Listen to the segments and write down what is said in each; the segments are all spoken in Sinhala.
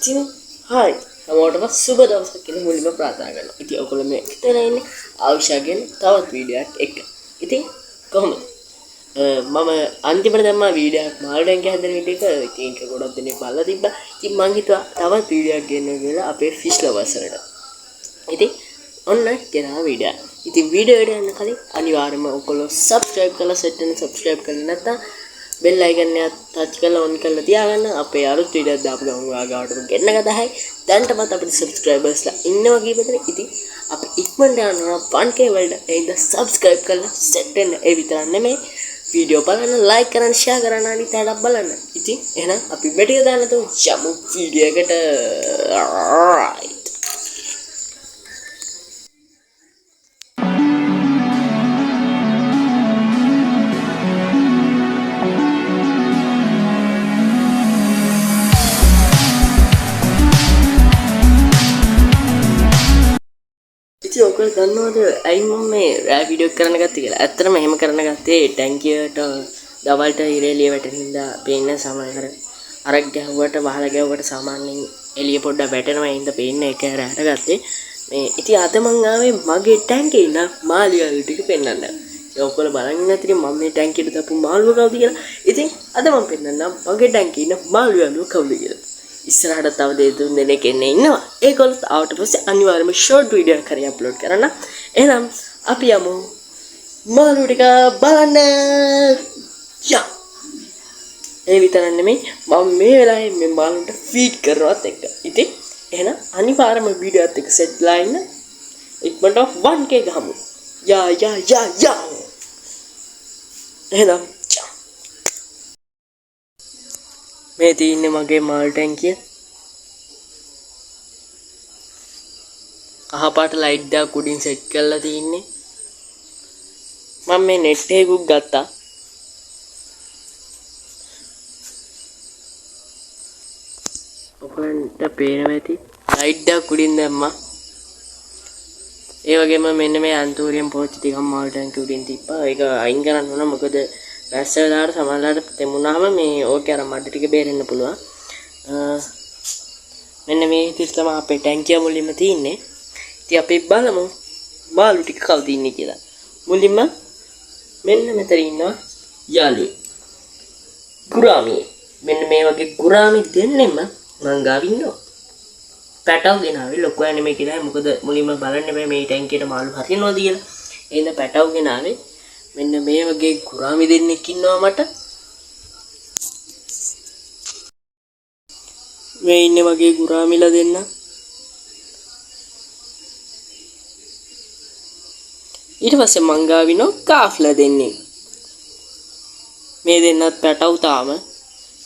ඉතින් හායි හැමෝටම සුබ දවසක් කියලා මුලින්ම ප්‍රාර්ථනා කරනවා. ඉතින් ඔයගොල්ලෝ මේ හිතලා ඉන්නේ ආවිෂාගෙන් තවත් වීඩියෝ එකක් එක්ක. ඉතින් කොහොමද? මම අන්තිමට දැම්මා වීඩියෝ එකක් මාළුවෙන්ගේ හදන වීඩියෝ එක. ඉතින් ඒක ගොඩක් දෙනෙක් බලලා තිබ්බා. ඉතින් මං හිතුවා තවත් වීඩියෝ එකක් ගෙන්නන්න කියලා අපේ ෆිෂ් ලවර්ස් වලට. ඉතින් ඔන්න ගෙනා වීඩියෝ. ඉතින් වීඩියෝ එකට යන්න කලින් අනිවාර්යයෙන්ම ඔයගොල්ලෝ subscribe කරලා set වෙන subscribe කරලා නැත්නම් bell icon එක touch කරලා on කරලා තියාගන්න. අපේ අලුත් වීඩියෝ දාපු ගමන් ඔයාගාවට ගෙන්න ගදහයි. දැන්ටමත් අපිට subscribersලා ඉන්නවා කීපෙතර. ඉතින් අපි ඉක්මනට යනවා 1k වලට. එහෙනම් subscribe කරලා set වෙන්න. ඒ විතරක් නෙමෙයි වීඩියෝ බලන්න, like කරන්න, share කරන්න, අනිත් අයටත් බලන්න. ඉතින් එහෙනම් අපි මෙටිය දාන්න තු යමු වීඩියෝ එකට. right. ඔකල් දන්නවද ඇයි මම මේ රෑ වීඩියෝ කරන්න ගත්තේ කියලා? ඇත්තටම එහෙම කරන්න ගත්තේ ටැංකියට දවල්ට ඉර එළිය වැටෙන හින්දා පේන්න සමහර අරක් ගැහුවට වහලා ගැහුවට සාමාන්‍යයෙන් එළිය පොඩ්ඩක් වැටෙනවා. ඒ හින්දා පේන්න එක රැට ගත්තේ. මේ ඉතින් අද මං ආවේ මගේ ටැංකියේ ඉන්න මාළුවෝ ටික පෙන්නන්න. ඔයගොල්ලෝ බලන් ඉන්න ඇතිනේ මම මේ ටැංකියට දාපු මාළුවෝ කවුද කියලා. ඉතින් අද මම පෙන්නන්නම් මගේ ටැංකියේ ඉන්න මාළුවෝ කවුද කියලා. ඉස්සරහට තව දෙතුන් දෙනෙක් එන්නේ ඉන්නවා. ඒගොල්ලෝ ආවට පස්සේ අනිවාර්යයෙන්ම ෂෝට් වීඩියෝ එකක් හරි අප්ලෝඩ් කරන්න. එහෙනම් අපි යමු මාළු ටික බලන්න. යා. ඒ විතරක් නෙමෙයි මම මේ වෙලාවේ මේ මාළුන්ට ෆීඩ් කරනවත් එක්ක. ඉතින් එහෙනම් අනිවාර්යයෙන්ම වීඩියෝ එකත් එක්ක සෙට්ලා ඉන්න. ඉක්මනට 1k ගහමු. යා. එහෙනම් මේ තියෙන්නේ මගේ මාළු ටැංකිය. කහපාට ලයිට් දාක් උඩින් සෙට් කරලා තින්නේ. මම මේ net එකක් ගත්තා. ඔයගොල්ලන්ට පේනවා ඇති ලයිට් දාක් උඩින් දැම්මා. ඒ වගේම මෙන්න මේ අන්තෝරියම් පෝච්චි ටිකක් මාළු ටැංකිය උඩින් තිබ්බා. ඒක අයින් කරන්න ඕන මොකද වැස්ස වෙලාවට සමහරවිට තෙමුණාම මේ ඕකේ අර මඩ ටික බේරෙන්න පුළුවන්. මෙන්න මේ විදිහට තමයි අපේ ටැංකිය මුලින්ම තියෙන්නේ. ඉතින් අපි බලමු මාළු ටික කවුද ඉන්නේ කියලා. මුලින්ම මෙන්න මෙතන ඉන්නවා යාළුවෝ. ගුරාමි. මෙන්න මේ වගේ ගුරාමි දෙන්නෙම මං ගාව ඉන්නවා. පැටව ගෙනාවේ ලොකෝ නෙමෙයි කියලා. මොකද මුලින්ම බලන්න මේ ටැංකියට මාළු හරිනවද කියලා. එහෙනම් පැටව ගෙනාවේ මෙන්න මේ වගේ ගුරාමි දෙන්නෙක් ඉන්නවා මට. මේ ඉන්නේ වගේ ගුරාමිලා දෙන්න. ඊට පස්සේ මං ගාවිනෝ කාෆ්ලා දෙන්නේ. මේ දෙන්නත් පැටව තාම.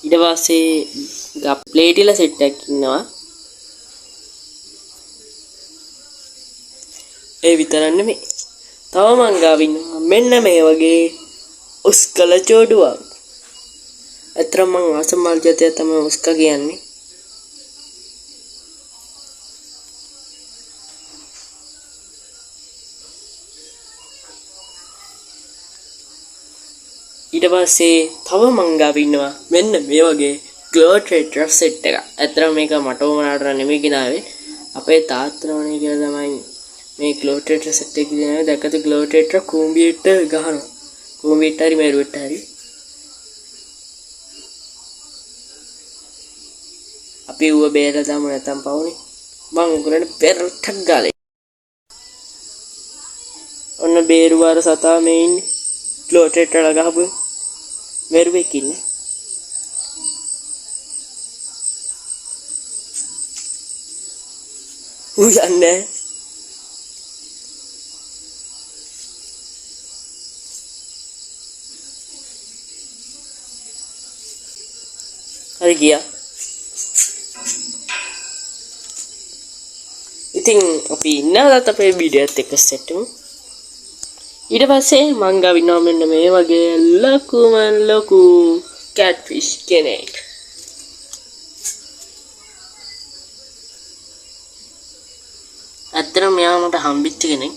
ඊට පස්සේ ප්ලේටිලා සෙට් එකක් ඉන්නවා. ඒ විතරක් නෙමෙයි. තව මං ගාවින්නවා මෙන්න මේ වගේ උස්කල චෝඩුවක්. අතරම මං ආසමල් ජාතිය තමයි උස්ක කියන්නේ. ඊට පස්සේ තව මං ගාවින්නවා මෙන්න මේ වගේ ග්ලෝට්‍රේටර් සෙට් එකක්. අතරම මේක මට ඕනකට නෙමෙයි ගිනාවේ. අපේ තාත්තනෝනේ කියලා තමයි මේ ග්ලෝටේටර් සෙට් එක දිනන දැක්කද ග්ලෝටේටර් කූඹියට ගහනවා. කූඹියට හරි මෙරුවට හරි. අපි ඌව බේරලා දාමු නැත්තම් පවුනේ. මං උගලට පෙරටක් ගාලේ. ඔන්න බේරුවාර සතා මේ ඉන්නේ. ග්ලෝටේටර් ගහපු මෙරුවෙක් ඉන්නේ. ඌ යන්නේ හරි ගියා. ඉතින් අපි ඉන්නවත් අපේ වීඩියෝ එකත් එක්ක සෙට් වෙමු. ඊට පස්සේ මං ගාවිනවා මෙන්න මේ වගේ ලොකු කැට්ෆිෂ් කෙනෙක්. අත්‍තරම මෙයා මට හම්බෙච්ච කෙනෙක්.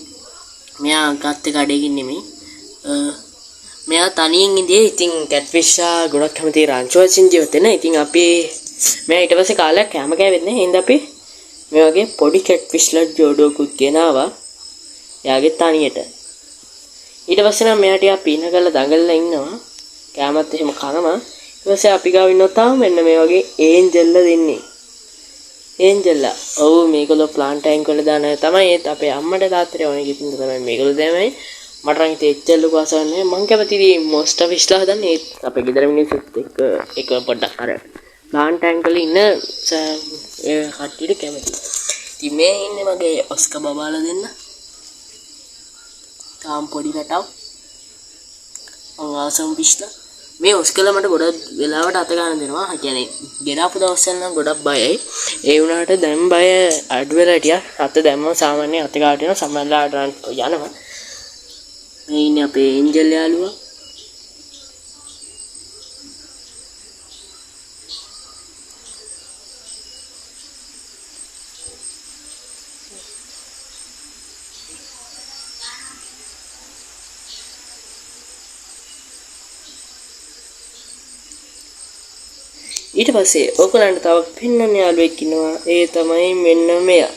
මෙයා ගත්තේ කඩේකින් නෙමෙයි. මෙයා තනියෙන් ඉඳියේ. ඉතින් කැට්ෆිෂ් ගොඩක් කැමති රාංචුව වලින් ජීවත් වෙන. ඉතින් අපි මේ ඊට පස්සේ කාලයක් කැම කෑවෙන්නේ හින්දා අපි මේ වගේ පොඩි කැට් ෆිෂ්ලට් ජෝඩුවකුත් ගෙනාවා යාගේ තනියට. ඊට පස්සේ නම් මෙයා ටිකක් පීන කරලා දඟලලා ඉන්නවා කැමත් එහෙම කනවා. ඊට පස්සේ අපි ගාව ඉන්නවා තාම මෙන්න මේ වගේ ඒන්ජල්ලා දෙන්නේ. ඒන්ජල්ලා ඔව් මේකල ප්ලාන්ට් ටැංක් වල දාන තමයි ඒත් අපේ අම්මට තාත්තට ඕනේ කිසිම තමයි මේකල තමයි මට නම් ඉතින් එච්චර ලොකු ආසාවක් මං කැමති මොස්ට් ෆිෂ්ලා හදන්නේ ඒත් අපේ ගෙදර මිනිස්සුත් එක පොඩ්ඩක් අර ප්ලාන්ට් ටැංක් වල ඉන්න කට්ටියට කැමති. ඉතින් මේ ඉන්නේ මගේ ඔස්කා බබාලා දෙන්න. තාම පොඩි පැටව. ආසම් ෆිෂ්ලා මේ ඔස්කලා මට ගොඩක් වෙලාවට අත ගන්න දෙනවා. කියන්නේ ගෙනාපු දවස්වල නම් ගොඩක් බයයි. ඒ වුණාට දැන් බය අඩු වෙලා ටිකක් අත දැම්මම සාමාන්‍ය අත ගාට යනවා සමහරලාට යනවා. මේ ඉන්නේ අපේ ඒන්ජල් යාළුවා. ඊට පස්සේ ඔයගලන්ට තව පෙන්වන්න යාළුවෙක් ඉන්නවා. ඒ තමයි මෙන්න මෙයා.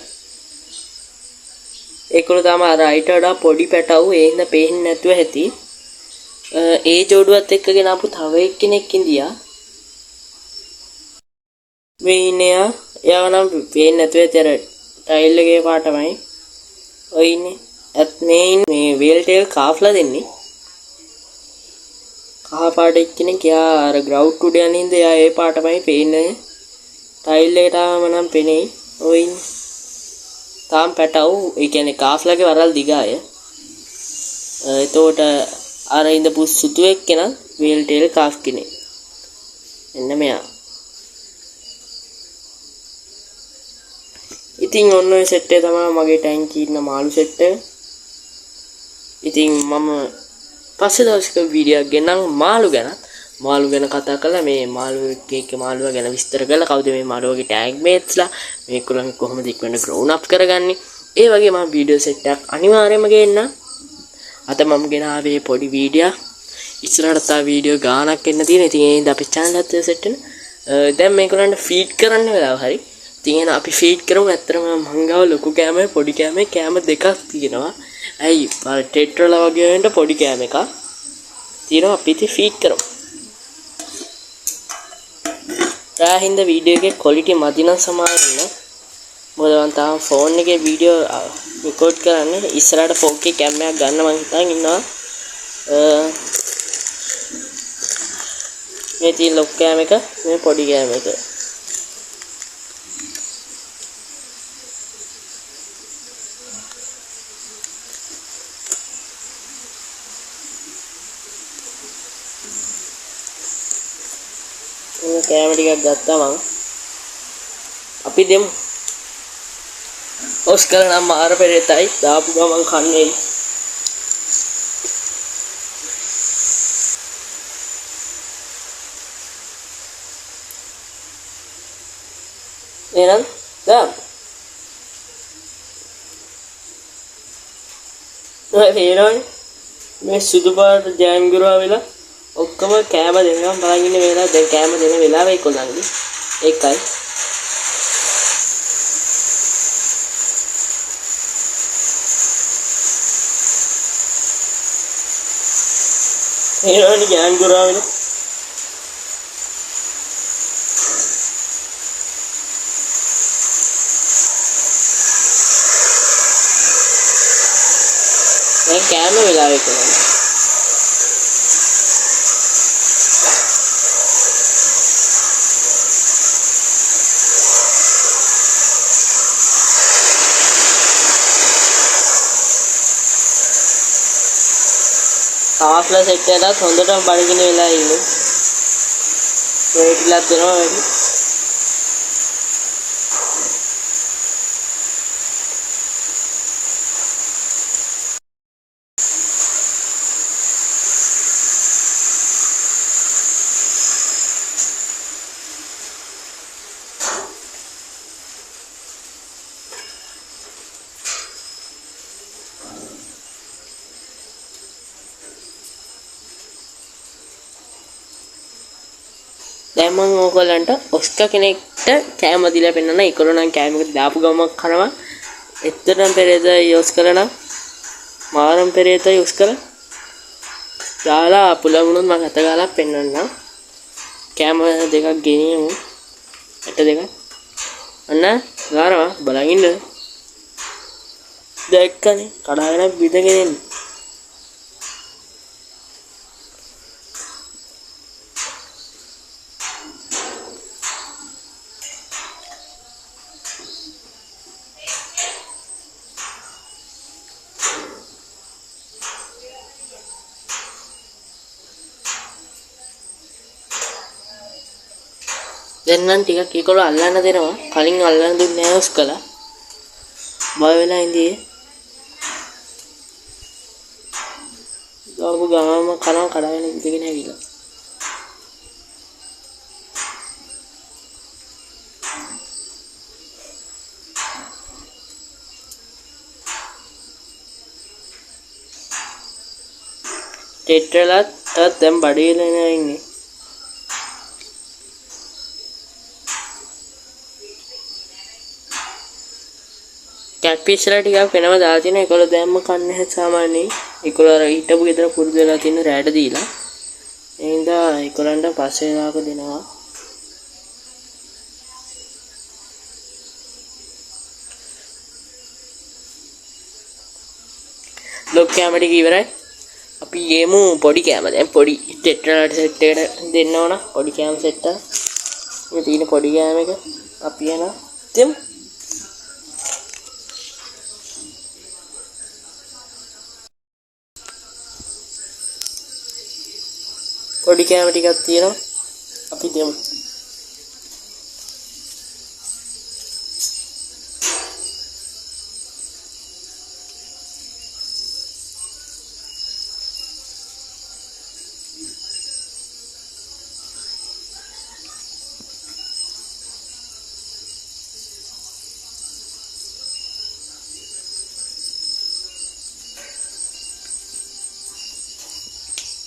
ඒකල තමයි අර අයිට වඩා පොඩි පැටවු ඒ හින්දා පේන්නේ නැතුව ඇති. ඒ ජෝඩුවත් එක්ක ගෙනාපු තව එක්කෙනෙක් ඉඳියා. මේ ඉන්නේ එයා නම් පේන්නේ නැතුව ඇති අර ටයිල් එකේ පාටමයි. ඔය ඉන්නේ. මේ වේල් ටේල් කාෆ්ලා දෙන්නේ. කහ පාට එක්කෙනෙක් එයා අර ග්‍රවුඩ් උඩ යන ඉඳ එයා ඒ පාටමයි පේන්නේ. ටයිල් එකට ආවම නම් පෙනෙයි. ඔය ඉන්නේ. තාම පැටවු ඒ කියන්නේ කාෆ්ලාගේ වරල් දිගාය. එතකොට අර ඉඳපු සුතු එක්කෙනා වේල් ටේල් කාෆ් කෙනෙක්. එන්න මෙයා. ඉතින් ඔන්න ඔය සෙට් එක තමයි මගේ ටැංකිය ඉන්න මාළු සෙට් එක. ඉතින් මම පස්සේ දවසක වීඩියෝ එකක් ගෙනනම් මාළු ගැන කතා කරලා මේ මාළුවා ගැන විස්තර කරලා කවුද මේ මාළුවගේ ටැග් මේට්ස්ලා මේගොල්ලන් කොහොමද ඉක්මනට ග්‍රෝන් අප් කරගන්නේ ඒ වගේ මම වීඩියෝ සෙට් එකක් අනිවාර්යයෙන්ම ගේන්න. අද මම ගෙනාවේ පොඩි වීඩියෝ. ඉස්සරහට තව වීඩියෝ ගාණක් එන්න තියෙනවා. ඉතින් ඒ හින්දා අපේ channel එකත් සෙට් වෙන. දැන් මේගොල්ලන්ට ෆීඩ් කරන්න වෙලාව හරි. ඉතින් එහෙනම් අපි ෆීඩ් කරමු. ඇත්තටම මං ගාව ලොකු කෑමයි පොඩි කෑමයි කෑම දෙකක් තියෙනවා. ඇයි ටෙට්‍රලා වගේ වෙන්න පොඩි කෑම එකක් තියෙනවා. අපි ඉතින් ෆීඩ් කරමු. රාහින්ද වීඩියෝ එකේ ක්වොලිටි මදි නම් සමාන වෙන්න. මොකද මම තාම ෆෝන් එකේ වීඩියෝ රෙකෝඩ් කරන්නේ. ඉස්සරහට 4K කැම් එකක් ගන්න මම හිතාගෙන ඉන්නවා. මේ තියෙන ලොක් කෑම එක මේ පොඩි කෑම එක. කෑම ටිකක් ගත්තා මම. අපි දෙමු. ඔස්කර නම් මාර පෙරේතයි දාපු ගමන් කන්නේ. එහෙනම් දාමු. මේ සුදු පාට ජෑම්ගුරා වෙලා ඔක්කොම කෑම දෙනවා බලන් ඉන්න වෙලාව දැන් කෑම දෙන වෙලාව ඒකොල්ලන්ගේ ඒකයි ඒනෝනි ජෑම්ගුරා වෙලා දැන් කෑම වෙලාව ඒකොල්ලන්ගේ කාෆ්ලා සෙට් එකත් හොඳටම බඩගින වෙලා ඉන්නේ. වේටිලක් දෙනවා වැඩි. දැන් දැන් මම ඕගොල්ලන්ට ඔස්කා කෙනෙක්ට කෑම දීලා පෙන්නන. ඒගොල්ලෝ නම් කෑම එක දාපු ගමන් කනවා. එතරම් පෙරේද යූස් කරලා මාරම් පෙරේත යූස් කරලා දාලා පුලවුණොත් මම අත ගාලා පෙන්නන්නම්. කෑම දෙකක් ගෙනියමු. ඇට දෙකක්. අන්න ගානවා බලන් ඉන්න. දැක්කනේ කඩාගෙන බිඳගෙන එන්නේ. දැන් නම් ටිකක් ඒකවල අල්ලන්න දෙනවා. කලින් අල්ලන්න දුන්නේ නැහැ ඔස්කලා. බය වෙලා ඉඳී. දාපු ගාම කනවා කඩාගෙන ඉඳගෙන ඇවිල්ලා. ටෙට්‍රලත් දැන් බඩේලා ඉන්නේ. කැට්ෆිෂ්ලා ටිකක් වෙනම දාලා තියෙනවා. ඒකවල දැම්ම කන්නේ නැහැ සාමාන්‍යයෙන්. ඒකවල අර හිටපු ගෙදර පුරුදු වෙලා තියෙන රැට දීලා. ඒ හින්දා ඒකලන්ට පස්සේ දාක දෙනවා. ලොක් කැම ටික ඉවරයි. අපි ගේමු පොඩි කැම. දැන් පොඩි ටෙට්‍රාලට් සෙට් එකට දෙන්න ඕන. පොඩි කැම සෙට් එක. මේ තියෙන පොඩි කැම එක අපි යනවා. දෙමු. පොඩි කැම ටිකක් තියෙනවා. අපි දෙමු.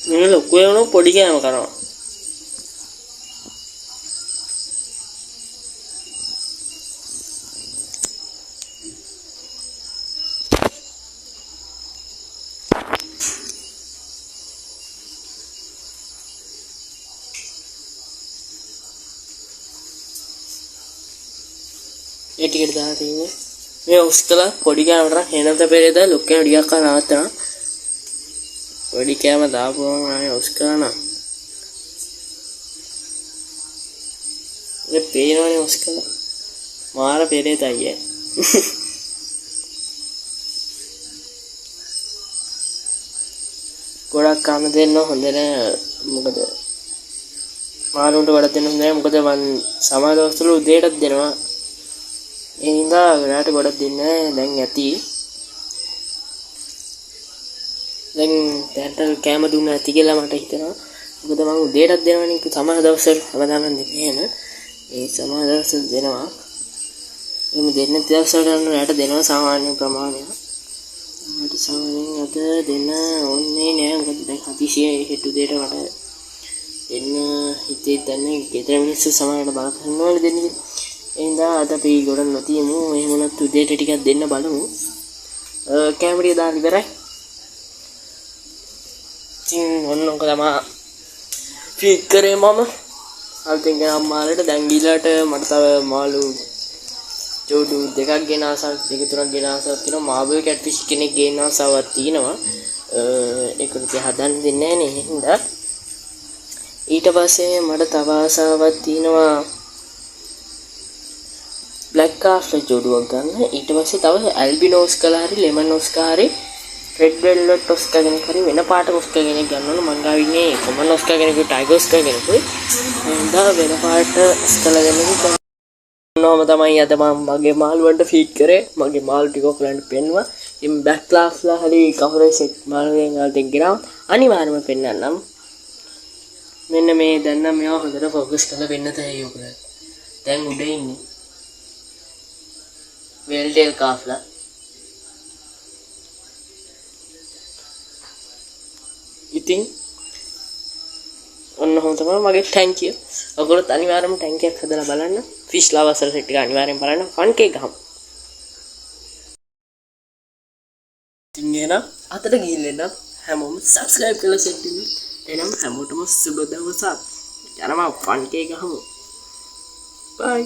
මේ ලොකු වෙනු පොඩි කෑම කරනවා. ඒ ටිකට දාලා තියෙන්නේ මේ උස්කලා පොඩි කෑමකට එනත පෙරේද ලොකු කෑම ටිකක් කරනවා. පොඩි කෑම දාපුවම ආයේ උස්කලා නම් ඒ පේනවනේ උස්කලා මාර පෙරේතයි ඈ. ගොඩක් කන්න දෙන්න හොඳ නෑ. මොකද මාළුන්ට ගොඩක් දෙන්න හොඳ නෑ. මොකද මං සමහර දවස්වල උදේටත් දෙනවා. ඒ හින්දා වෙලාවට ගොඩක් දෙන්නේ නෑ. දැන් ඇති. දැන් දැන්ට කැම දුන්න ඇති කියලා මට හිතෙනවා. මොකද මම උදේටත් දෙනවනේ. සමහර දවස්වල හැමදාම දෙන්නේ නෑ. ඒ සමහර දවස්වල දෙනවා. එමු දෙන්න දවස්වල රැට දෙනවා සාමාන්‍ය ප්‍රමාණයක්. මට සාමාන්‍යයෙන් අද දෙන්න ඕනේ නෑ. මොකද දැන් හදිසියෙ හෙටු දෙයට මට දෙන්න හිතේ දැන්නේ ගෙදර මිනිස්සු සමහරවිට බල ගන්න ඕනේ දෙන්නේ. ඒ හින්දා අද අපි ගොඩක් නොතියමු. එහෙම නැත්නම් උදේට ටිකක් දෙන්න බලමු. කැමරිය දාන්න ඉවරයි. ඔන්න ඔක තමයි ෆීඩ් කරේ මම. අලුතෙන් ගෙනාව මාළට දැන් ගිලට මට තව මාළු ජෝඩු දෙකක් ගෙනාසක් දෙක තුනක් ගෙනාසක් තියෙනවා. මාබල් කැට්ෆිෂ් කෙනෙක් ගෙනාසාවක් තියෙනවා. ඒකට හදන්න දෙන්නේ නැහැ නේ හින්දා. ඊට පස්සේ මට තව ආසාවක් තියෙනවා බ්ලැක් කාස්ටර් ජෝඩුවක් ගන්න. ඊට පස්සේ තව ඇල්බිනෝස් කලා හරි ලෙමන් ඔස්කා හරි රෙඩ් වෙල්වෙට් ඔස්කා කෙනෙක් හරි වෙන පාට ඔස්කා කෙනෙක් ගන්න ඕන. මං ගාව ඉන්නේ කොමන් ඔස්කා කෙනෙකුයි ටයිගර් ඔස්කා කෙනෙකුයි. එහෙනම් වෙන පාට ඔස්කාලා දෙන්නෙකුයි නෝම තමයි අද මම මගේ මාළුවන්ට ෆීඩ් කරේ. මගේ මාළු ටික ඔයගලන්ට පෙන්නුවා. ඉතින් බ්ලැක් ක්ලාස්ලා හරි කවුරු සෙට් මාළුවෙන් අල්ලෙන් ගෙනාව අනිවාර්යයෙන්ම පෙන්නන්නම්. මෙන්න මේ දැන් නම් මේවා හොඳට ફોකස් කරලා වෙන්න තැයි ඔයගලන්ට. දැන් උඩ ඉන්නේ වෙල්ටෙල් කාෆ්ලා. ඉතින් ඔන්න හොම තමයි මගේ ටැංකිය. ඔයගොල්ලෝ අනිවාර්යයෙන්ම ටැංකියක් හදලා බලන්න. ෆිෂ් ලවර්සල් සෙට් එක අනිවාර්යෙන් බලන්න. 1k ගහමු. ඉතින් එහෙනම් අතට ගිහින් හැමෝම subscribe කරලා සෙට් වෙන්න. එහෙනම් හැමෝටම සුබ දවසක්. යනවා 1k ගහමු. bye